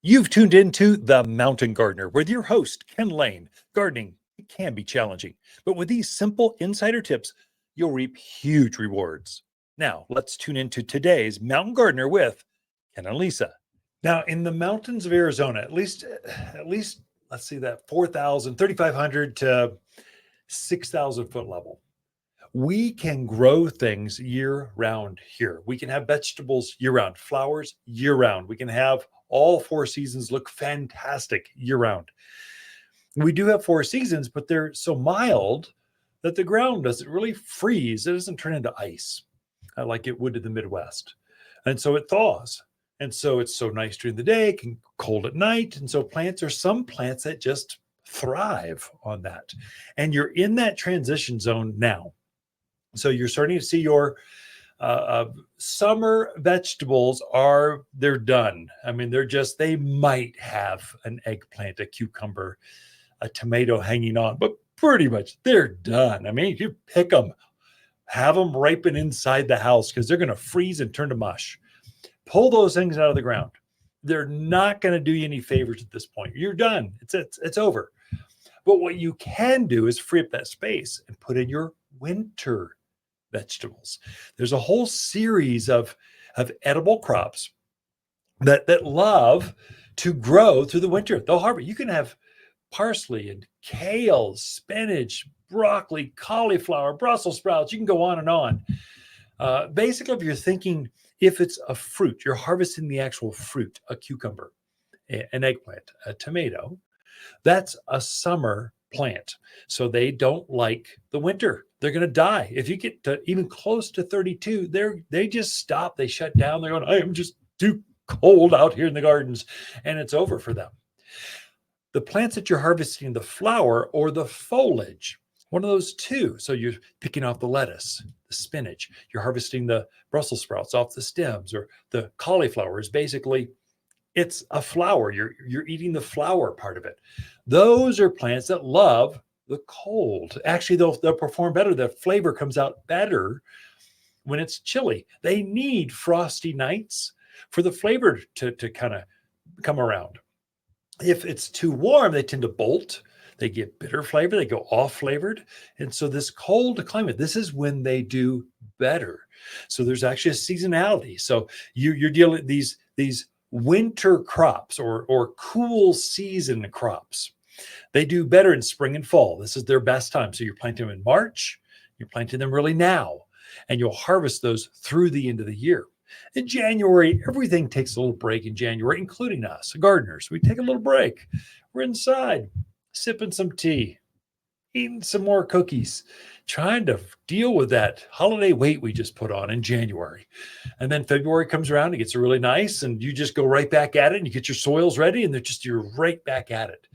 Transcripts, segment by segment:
You've tuned into The Mountain Gardener with your host, Ken Lain. Gardening it can be challenging, but with these simple insider tips, you'll reap huge rewards. Now, let's tune into today's Mountain Gardener with Ken and Lisa. Now, in the mountains of Arizona, at least let's see that 4,000, 3,500 to 6,000 foot level. We can grow things year round here. We can have vegetables year round, flowers year round. We can have all four seasons look fantastic year round. We do have four seasons, but they're so mild that the ground doesn't really freeze. It doesn't turn into ice like it would in the Midwest. And so it thaws. And so it's so nice during the day, can cold at night. And so some plants that just thrive on that. And you're in that transition zone now. So you're starting to see your summer vegetables they're done. I mean, they might have an eggplant, a cucumber, a tomato hanging on, but pretty much they're done. I mean, you pick them, have them ripen inside the house because they're going to freeze and turn to mush. Pull those things out of the ground. They're not going to do you any favors at this point. You're done. It's over. But what you can do is free up that space and put in your winter vegetables. There's a whole series of edible crops that love to grow through the winter. They'll harvest. You can have parsley and kale, spinach, broccoli, cauliflower, Brussels sprouts. You can go on and on. Basically, if it's a fruit, you're harvesting the actual fruit, a cucumber, an eggplant, a tomato. That's a summer plant. So they don't like the winter. They're going to die. If you get to even close to 32, they just stop. They shut down. They're going, I am just too cold out here in the gardens. And it's over for them. The plants that you're harvesting, the flower or the foliage, one of those two. So you're picking off the lettuce, the spinach. You're harvesting the Brussels sprouts off the stems, or the cauliflower is basically, it's a flower. You're eating the flower part of it. Those are plants that love the cold. Actually, they'll perform better. The flavor comes out better when it's chilly. They need frosty nights for the flavor to kind of come around. If it's too warm, they tend to bolt. They get bitter flavor. They go off flavored. And so this cold climate, this is when they do better. So there's actually a seasonality. So you're dealing these winter crops or cool season crops. They do better in spring and fall. This is their best time. So you're planting them in March. You're planting them really now. And you'll harvest those through the end of the year. In January, everything takes a little break in January, including us, gardeners. We take a little break. We're inside, sipping some tea, eating some more cookies, trying to deal with that holiday weight we just put on in January. And then February comes around, it gets really nice, and you just go right back at it, and you get your soils ready, and you're right back at it.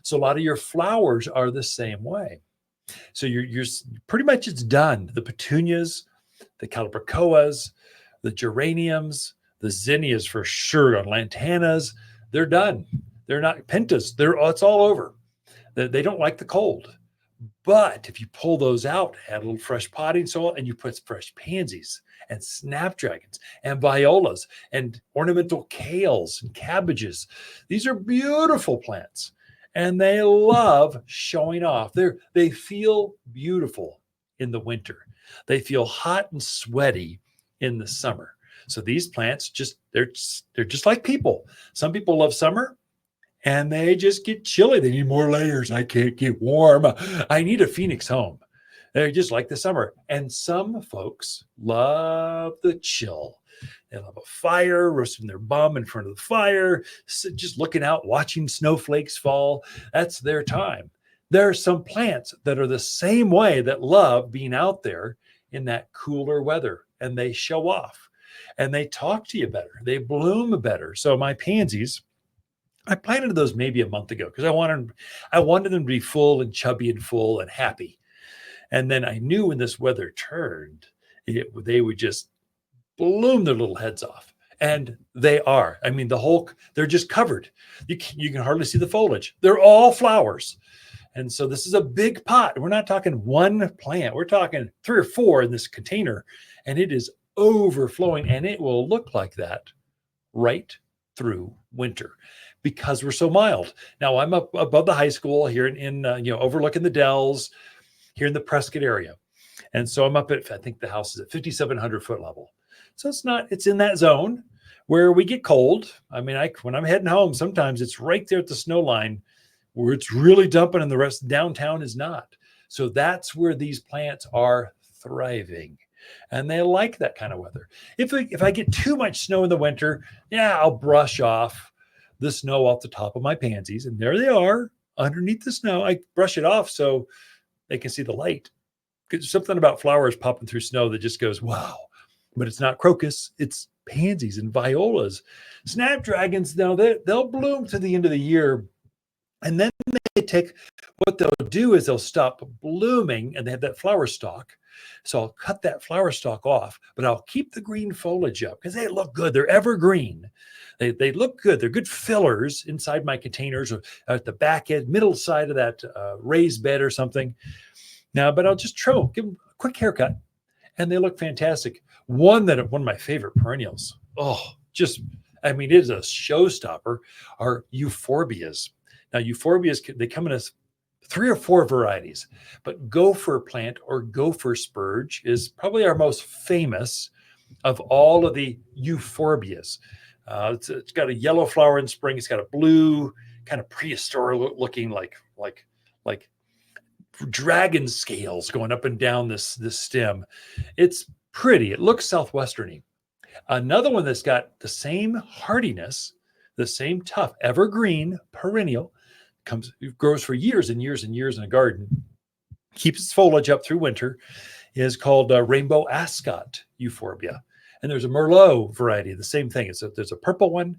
So a lot of your flowers are the same way. So you're pretty much, it's done. The petunias, the calibrachoas, the geraniums, the zinnias for sure, on lantanas, they're done. They're not pentas. It's all over. They don't like the cold. But if you pull those out, add a little fresh potting soil, and you put fresh pansies and snapdragons and violas and ornamental kales and cabbages, these are beautiful plants. And they love showing off. They feel beautiful in the winter. They feel hot and sweaty in the summer. So these plants they're just like people. Some people love summer and they just get chilly. They need more layers. I can't get warm. I need a Phoenix home. They're just like the summer. And some folks love the chill. They love a fire, roasting their bum in front of the fire, just looking out, watching snowflakes fall. That's their time. There are some plants that are the same way, that love being out there in that cooler weather, and they show off and they talk to you better. They bloom better. So my pansies, I planted those maybe a month ago because I wanted them to be full and chubby and full and happy. And then I knew when this weather turned, they would just bloom their little heads off. And they are. I mean, they're just covered. You can hardly see the foliage. They're all flowers. And so this is a big pot. We're not talking one plant. We're talking 3 or 4 in this container. And it is overflowing. And it will look like that right through winter because we're so mild. Now I'm up above the high school here in overlooking the Dells here in the Prescott area. And so I'm up at, I think the house is at 5,700 foot level. So it's in that zone where we get cold. I mean, when I'm heading home, sometimes it's right there at the snow line where it's really dumping and the rest downtown is not. So that's where these plants are thriving. And they like that kind of weather. If I get too much snow in the winter, yeah, I'll brush off the snow off the top of my pansies. And there they are underneath the snow. I brush it off so they can see the light. There's something about flowers popping through snow that just goes, wow. But it's not crocus, it's pansies and violas. Snapdragons, now they'll bloom to the end of the year. And then what they'll do is they'll stop blooming and they have that flower stalk. So I'll cut that flower stalk off, but I'll keep the green foliage up because they look good. They're evergreen. They look good. They're good fillers inside my containers or at the back end, middle side of that raised bed or something. Now, but I'll just give them a quick haircut and they look fantastic. One of my favorite perennials. It is a showstopper, are euphorbias. Now, euphorbias, they come in 3 or 4 varieties, but gopher plant or gopher spurge is probably our most famous of all of the euphorbias. It's got a yellow flower in spring. It's got a blue, kind of prehistoric looking, like dragon scales going up and down this stem. It's pretty. It looks southwesterny. Another one that's got the same hardiness, the same tough, evergreen, perennial, grows for years and years and years in a garden, keeps its foliage up through winter, is called rainbow ascot euphorbia. And there's a Merlot variety, the same thing. There's a purple one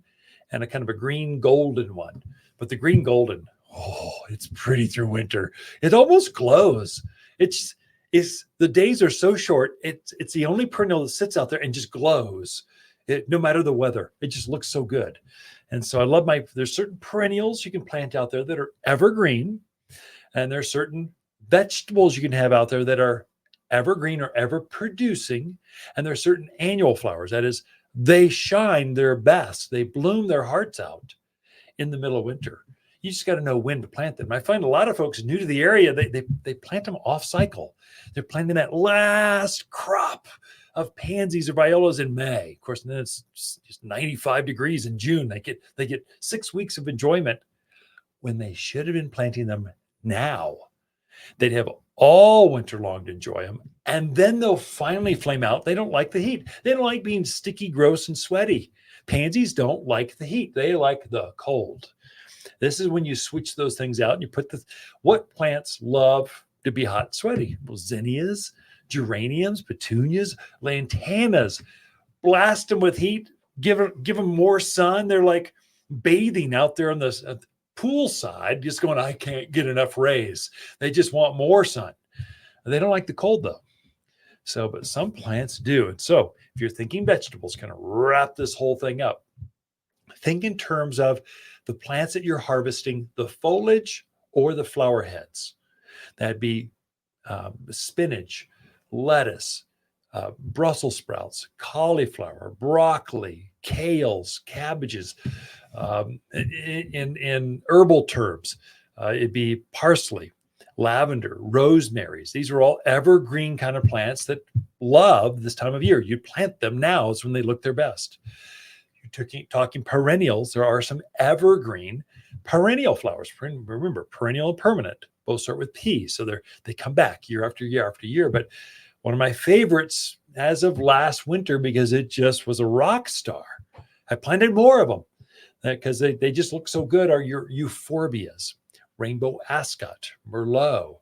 and a kind of a green golden one. But the green golden, it's pretty through winter. It almost glows. The days are so short. It's the only perennial that sits out there and just glows. No matter the weather, it just looks so good. And so I love there's certain perennials you can plant out there that are evergreen, and there's certain vegetables you can have out there that are evergreen or ever producing, and there's certain annual flowers. That is, they shine their best. They bloom their hearts out in the middle of winter. You just got to know when to plant them. I find a lot of folks new to the area, they plant them off cycle. They're planting that last crop of pansies or violas in May. Of course, then it's just 95 degrees in June. They get 6 weeks of enjoyment when they should have been planting them now. They'd have all winter long to enjoy them, and then they'll finally flame out. They don't like the heat. They don't like being sticky, gross, and sweaty. Pansies don't like the heat. They like the cold. This is when you switch those things out and you put what plants love to be hot and sweaty? Well, zinnias, geraniums, petunias, lantanas. Blast them with heat, give them more sun. They're like bathing out there on the pool side, just going, I can't get enough rays. They just want more sun. They don't like the cold though. So, but some plants do. And so if you're thinking vegetables, kind of wrap this whole thing up. Think in terms of the plants that you're harvesting, the foliage or the flower heads. That'd be spinach, lettuce, Brussels sprouts, cauliflower, broccoli, kales, cabbages. In herbal terms, it'd be parsley, lavender, rosemaries. These are all evergreen kind of plants that love this time of year. You plant them now is when they look their best. You're talking perennials. There are some evergreen perennial flowers. Remember, perennial and permanent both start with P. So they come back year after year after year. But one of my favorites as of last winter, because it just was a rock star. I planted more of them because they just look so good, are your euphorbias, rainbow ascot, Merlot,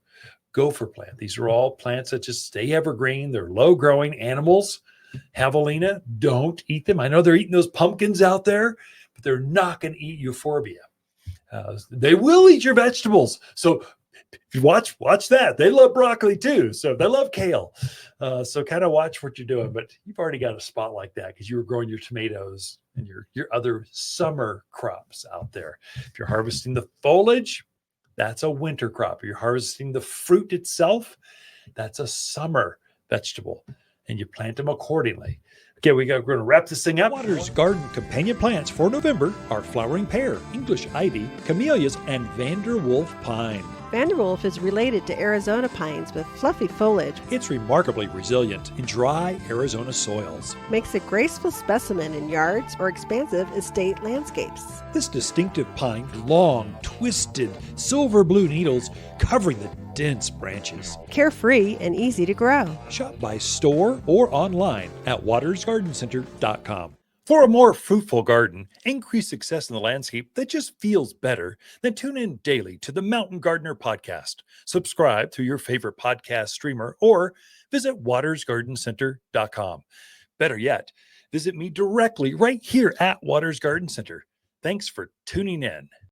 gopher plant. These are all plants that just stay evergreen. They're low growing animals. Javelina, don't eat them. I know they're eating those pumpkins out there, but they're not going to eat euphorbia. They will eat your vegetables. So if you watch that. They love broccoli too. So they love kale. So kind of watch what you're doing. But you've already got a spot like that because you were growing your tomatoes and your other summer crops out there. If you're harvesting the foliage, that's a winter crop. If you're harvesting the fruit itself, that's a summer vegetable. And you plant them accordingly. Okay, we're going to wrap this thing up. Waters Garden companion plants for November are flowering pear, English ivy, camellias, and Vanderwolf pine. Vanderwolf is related to Arizona pines with fluffy foliage. It's remarkably resilient in dry Arizona soils. Makes a graceful specimen in yards or expansive estate landscapes. This distinctive pine, long, twisted, silver blue needles covering the dense branches. Carefree and easy to grow. Shop by store or online at watersgardencenter.com. For a more fruitful garden, increase success in the landscape that just feels better, then tune in daily to the Mountain Gardener podcast. Subscribe through your favorite podcast streamer or visit watersgardencenter.com. Better yet, visit me directly right here at Waters Garden Center. Thanks for tuning in.